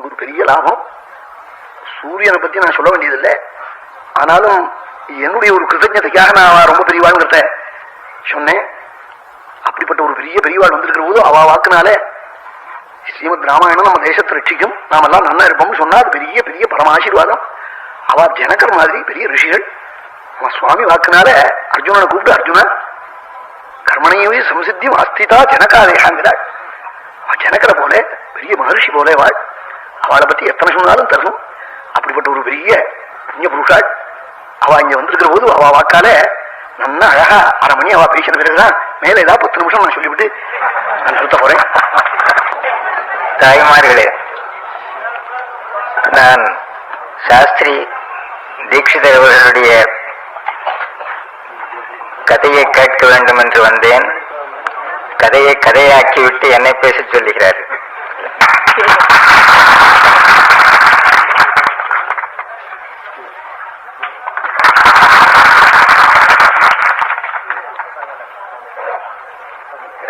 ஒரு பெரிய லாபம். சூரியனை பத்தி நான் சொல்ல வேண்டியதில்லை, ஆனாலும் என்னுடைய ஒரு கிருத்தஜதைக்காக நான் ரொம்ப பெரியவாள்ங்கிறத சொன்னேன். அப்படிப்பட்ட ஒரு பெரிய பெரியவாள் வந்திருக்கிற போது அவ வாக்குனால ஸ்ரீமத் ராமாயணம் நம்ம தேசத்தை ரட்சிக்கும், நாம எல்லாம் நல்லா இருப்போம்னு சொன்னா அது பெரிய பெரிய பரமாசீர்வாதம். அவ ஜனகர் மாதிரி பெரிய ரிஷிகள். அவன் சுவாமி வாக்குனால அர்ஜுனனை கூப்பிட்டு, அர்ஜுனா கர்மணையவே சம்சித்தி அஸ்திதா ஜனகாதேகாங்கிறாள். அவன் ஜனகரை போல பெரிய மகர்ஷி போல வாழ், அவளை பத்தி எத்தனை சொன்னாலும் தரும். அப்படிப்பட்ட ஒரு பெரிய புண்ணிய புருஷாள். அவ இங்க வந்திருக்கிற போது அவ வாக்கால நல்லா அழகா 1/2 மணி அவ பேசின பிறகுதான் மேல ஏதாவது 10 நிமிஷம் நான் சொல்லிவிட்டு நான் நிறுத்த போறேன். தாய்மார்களே, நான் சாஸ்திரி தீட்சிதர் அவர்களுடைய கதையை கேட்க வேண்டும் என்று வந்தேன். கதையை கதையாக்கிவிட்டு என்னை பேச சொல்லுகிறார்.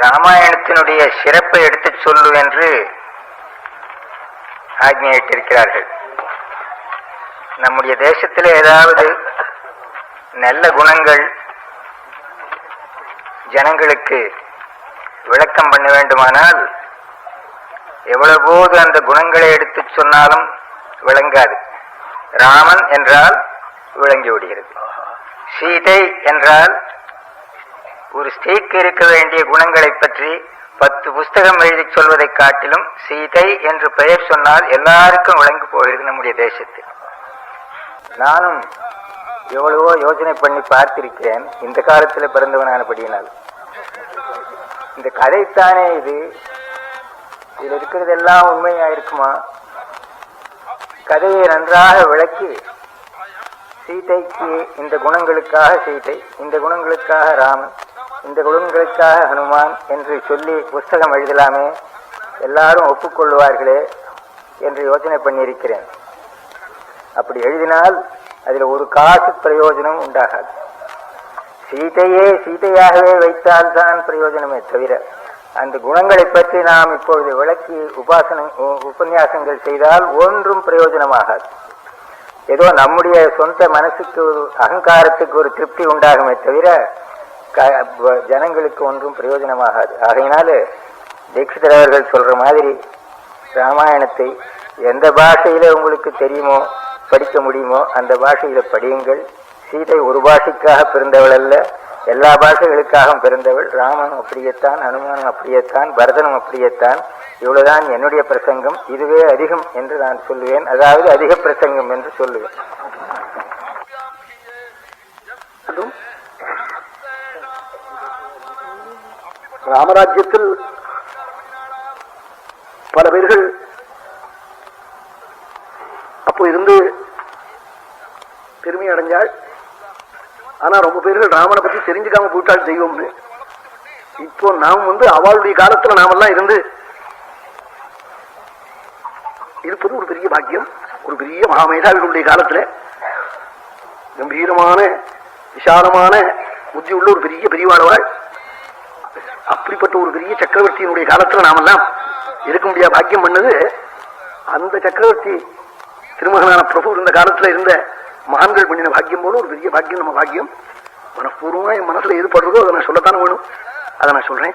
ராமாயணத்தினுடைய சிறப்பை எடுத்து சொல்லு என்று ஆக்ஞையிட்டிருக்கிறார்கள். நம்முடைய தேசத்தில் ஏதாவது நல்ல குணங்கள் ஜனங்களுக்கு விளக்கம் பண்ண வேண்டுமானால் எவ்வளவு போது அந்த குணங்களை எடுத்து சொன்னாலும் விளங்காது. ராமன் என்றால் விளங்கி விடுகிறது. சீதை என்றால் ஒரு ஸ்திரீக்கு இருக்க வேண்டிய குணங்களை பற்றி 10 புஸ்தகம் எழுதி சொல்வதை காட்டிலும் சீதை என்று பெயர் சொன்னால் எல்லாருக்கும் விளங்கி போகிறது நம்முடைய தேசத்தில். நானும் எவ்வளவோ யோசனை பண்ணி பார்த்திருக்கிறேன். இந்த காலத்தில் பிறந்தவனானபடியினால் இந்த கதைத்தானே இது, இதில் இருக்கிறதெல்லாம் உண்மையா இருக்குமா? கதையை நன்றாக விளக்கி சீதைக்கு இந்த குணங்களுக்காக சீதை, இந்த குணங்களுக்காக ராமன், இந்த குணங்களுக்காக ஹனுமான் என்று சொல்லி புஸ்தகம் எழுதலாமே, எல்லாரும் ஒப்புக்கொள்வார்களே என்று யோசனை பண்ணியிருக்கிறேன். அப்படி எழுதினால் அதில் ஒரு காசு பிரயோஜனம் உண்டாகாது. சீதையே சீதையாகவே வைத்தால்தான் பிரயோஜனமே தவிர அந்த குணங்களை பற்றி நாம் இப்பொழுது விளக்கி உபன்யாசங்கள் செய்தால் ஒன்றும் பிரயோஜனமாகாது. ஏதோ நம்முடைய சொந்த மனசுக்கு ஒரு அகங்காரத்துக்கு ஒரு திருப்தி உண்டாகுமே தவிர ஜனங்களுக்கு ஒன்றும் பிரயோஜனமாகாது. ஆகையினால தீட்சிதர் அவர்கள் சொல்ற மாதிரி ராமாயணத்தை எந்த பாஷையில உங்களுக்கு தெரியுமோ படிக்க முடியுமோ அந்த பாஷையில படியுங்கள். சீதை ஒரு பாஷைக்காக பிறந்தவள் அல்ல, எல்லா பாஷைகளுக்காகவும் பிறந்தவள். ராமனும் அப்படியேத்தான், ஹனுமானும் அப்படியேத்தான், பரதனும் அப்படியேத்தான். இவ்வளவுதான் என்னுடைய பிரசங்கம். இதுவே அதிகம் என்று நான் சொல்லுவேன், அதாவது அதிக பிரசங்கம் என்று சொல்லுவேன். ராமராஜ்யத்தில் பல பேர்கள் அப்போ இருந்து பெருமை அடைஞ்சாள். ஆனா ரொம்ப பேர்கள் ராமனை பத்தி தெரிஞ்சுக்காம போயிட்டாள் தெய்வம்னு. இப்போ நாம் அவளுடைய காலத்துல நாமெல்லாம் இருந்து இருப்பது ஒரு பெரிய பாக்கியம். ஒரு பெரிய மகாமேதாவிகளுடைய காலத்துல கம்பீரமான விசாலமான புத்தி உள்ள ஒரு பெரிய பெரியவாழ்வாள். அப்படிப்பட்ட ஒரு பெரிய சக்கரவர்த்தியினுடைய காலத்துல நாமெல்லாம் இருக்க முடியாத பாக்கியம் பண்ணது அந்த சக்கரவர்த்தி திருமகனான பிரபு இருந்த காலத்துல இருந்த மகான்கள் பண்ணின பாக்கியம் போல ஒரு பெரிய பாக்கியம் நம்ம பாக்கியம். மனப்பூர்வமா என் மனசுல எது படுறதோ அதை நான் சொல்லத்தானே வேணும், அதை நான் சொல்றேன்.